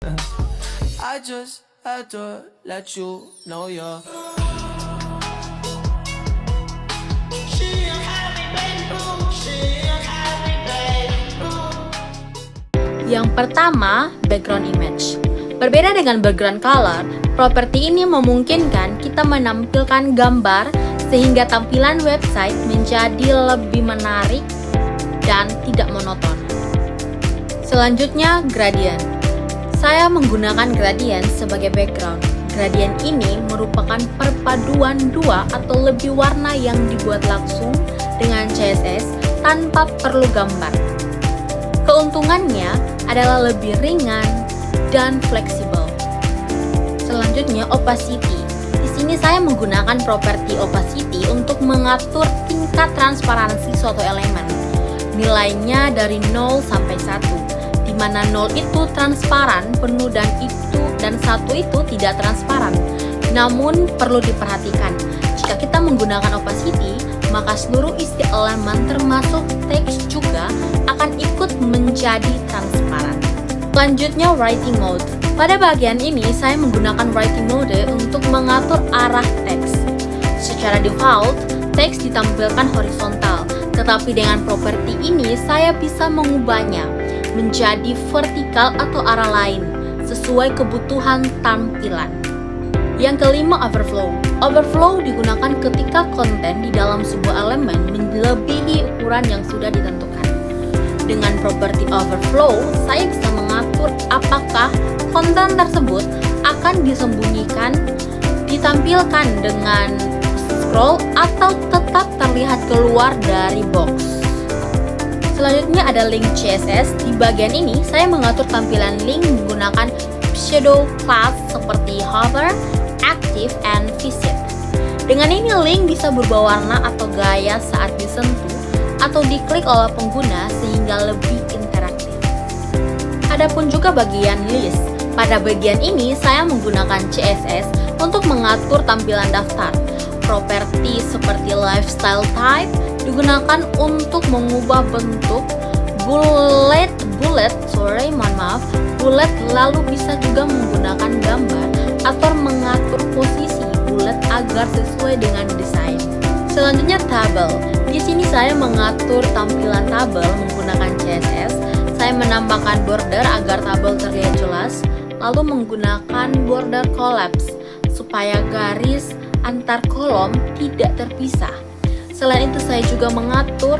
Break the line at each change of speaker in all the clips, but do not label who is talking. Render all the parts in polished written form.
I just had to let you know you're
Yang pertama, background image. Berbeda dengan background color, properti ini memungkinkan kita menampilkan gambar sehingga tampilan website menjadi lebih menarik dan tidak monoton. Selanjutnya, gradient. Saya menggunakan gradient sebagai background. Gradient ini merupakan perpaduan dua atau lebih warna yang dibuat langsung dengan CSS tanpa perlu gambar. Keuntungannya adalah lebih ringan dan fleksibel. Selanjutnya, opacity. Di sini saya menggunakan properti opacity untuk mengatur tingkat transparansi suatu elemen. Nilainya dari 0 sampai 1, di mana 0 itu transparan, penuh dan 1 itu tidak transparan. Namun perlu diperhatikan, jika kita menggunakan opacity, maka seluruh isi elemen termasuk teks juga akan ikut menjadi transparan. Selanjutnya, writing mode. Pada bagian ini saya menggunakan writing mode untuk mengatur arah teks. Secara default, teks ditampilkan horizontal, tetapi dengan properti ini saya bisa mengubahnya menjadi vertikal atau arah lain sesuai kebutuhan tampilan. Yang kelima, overflow. Overflow digunakan ketika konten di dalam sebuah elemen melebihi ukuran yang sudah ditentukan. Dengan properti overflow, saya bisa mengatur apakah konten tersebut akan disembunyikan, ditampilkan dengan scroll, atau tetap terlihat keluar dari box. Selanjutnya ada link CSS. Di bagian ini, saya mengatur tampilan link menggunakan shadow class seperti hover, active, and visit. Dengan ini, link bisa berubah warna atau gaya saat disentuh atau diklik oleh pengguna sehingga lebih interaktif. Adapun juga bagian list. Pada bagian ini, saya menggunakan CSS untuk mengatur tampilan daftar. Properti seperti lifestyle type digunakan untuk mengubah bentuk bullet, lalu bisa juga menggunakan gambar atau mengatur posisi bullet agar sesuai dengan desain. Selanjutnya, tabel. Di sini saya mengatur tampilan tabel menggunakan CSS. Saya menambahkan border agar tabel terlihat jelas, lalu menggunakan border collapse supaya garis antar kolom tidak terpisah. Selain itu, saya juga mengatur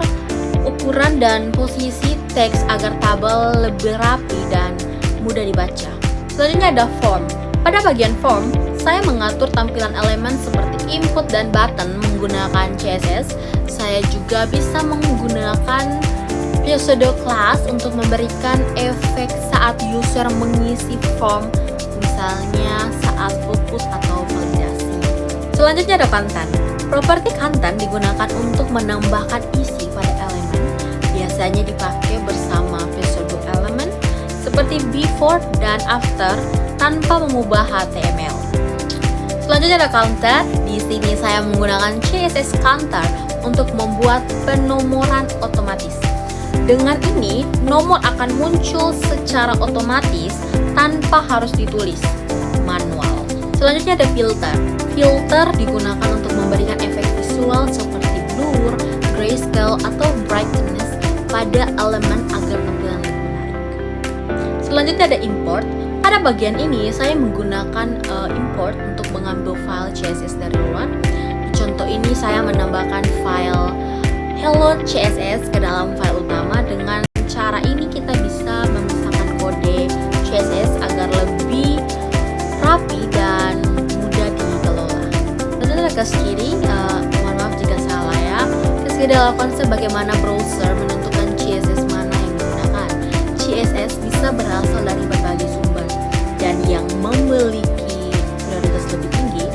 ukuran dan posisi teks agar tabel lebih rapi dan mudah dibaca. Selanjutnya ada form. Pada bagian form, saya mengatur tampilan elemen seperti input dan button menggunakan CSS. Saya juga bisa menggunakan pseudo class untuk memberikan efek saat user mengisi form, misalnya saat fokus atau validasi. Selanjutnya ada content. Properti content digunakan untuk menambahkan isi pada elemen. Biasanya dipakai bersama pseudo element seperti before dan after tanpa mengubah HTML. Selanjutnya ada counter. Di sini saya menggunakan CSS counter untuk membuat penomoran otomatis. Dengan ini, nomor akan muncul secara otomatis tanpa harus ditulis manual. Selanjutnya ada filter. Filter digunakan untuk memberikan efek visual seperti blur, grayscale, atau brightness pada elemen agar tampilan lebih menarik. Selanjutnya ada import. Pada bagian ini saya menggunakan import untuk mengambil file CSS dari luar. Di contoh ini saya menambahkan file hello CSS ke dalam file utama. Dengan cara ini kita bisa memisahkan kode CSS agar lebih rapi dan mudah dikelola. Selanjutnya ada garis kiri. Mohon maaf jika salah ya. Garis kiri adalah konsep bagaimana browser menentukan CSS mana yang digunakan. CSS bisa berasal dari berbagai sumber dan yang memiliki prioritas lebih tinggi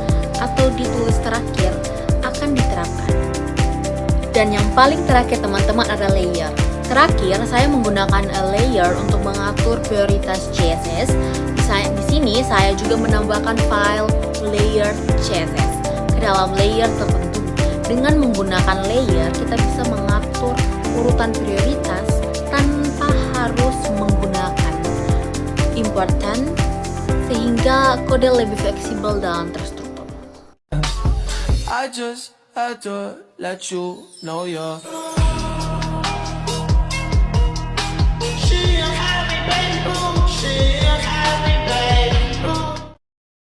atau ditulis terakhir akan diterapkan. Dan yang paling terakhir teman-teman ada layer. Terakhir saya menggunakan layer untuk mengatur prioritas CSS. Di sini saya juga menambahkan file layer CSS ke dalam layer tertentu. Dengan menggunakan layer kita bisa mengatur urutan prioritas tanpa harus menggunakan input Part 10 sehingga kode lebih fleksibel dan terstruktur.
I just had to let you know you're